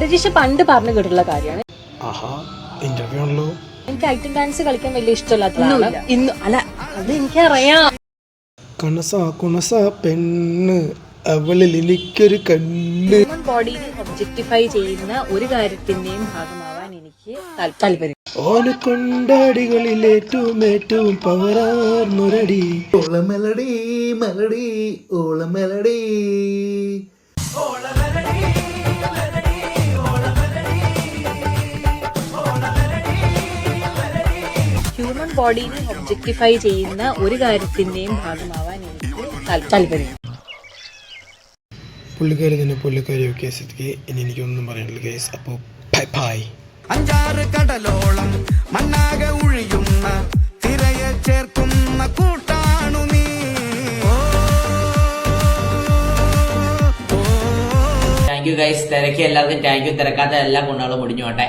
രജീഷ് പണ്ട് പറഞ്ഞു കേട്ടിട്ടുള്ള കാര്യമാണ്. ഇന്റർവ്യൂ ആണല്ലോ. എനിക്ക് ഐറ്റം ഡാൻസ് കളിക്കാൻ വലിയ ഇഷ്ടമില്ലാത്തതാണ്. ഇന്ന് അല്ല, അത് എനിക്കറിയാം. കുണസ പെണ്ണ് അവളിൽ എനിക്കൊരു കണ്ണ്. ഹ്യൂമൻ ബോഡിയെ ഒബ്ജക്ടിഫൈ ചെയ്യുന്ന ഒരു കാര്യത്തിന്റെയും ഭാഗമാവാൻ എനിക്ക് താല്പര്യം. ഓന് കൊണ്ടാടികളിൽ ഏറ്റവും പവറാർന്നൊരടി. ഓളമെലടി മെലടി ഓളമെലടി. ഹ്യൂമൻ ബോഡിയെ ഒബ്ജക്ടിഫൈ ചെയ്യുന്ന ഒരു കാര്യത്തിന്റെയും ഭാഗമാവാൻ എനിക്ക് താല്പര്യം. പുള്ളിക്കാരി തന്നെ പുള്ളിക്കാരി ഒക്കെ സ്ഥിതിക്ക് ഇനി എനിക്കൊന്നും പറയാനില്ല ഗൈസ്. അപ്പോൾ ബൈ ബൈ. 5 കടലോളം മണ്ണാകെ ഒഴിയുന്ന തിരയെ ചേർക്കുന്ന കൂട്ടാണു നീ. Thank you guys. തിരക്കി എല്ലാവർക്കും താങ്ക് യു. തിരക്കാത്ത എല്ലാ കൊണ്ടാളും മുടിഞ്ഞോട്ടെ.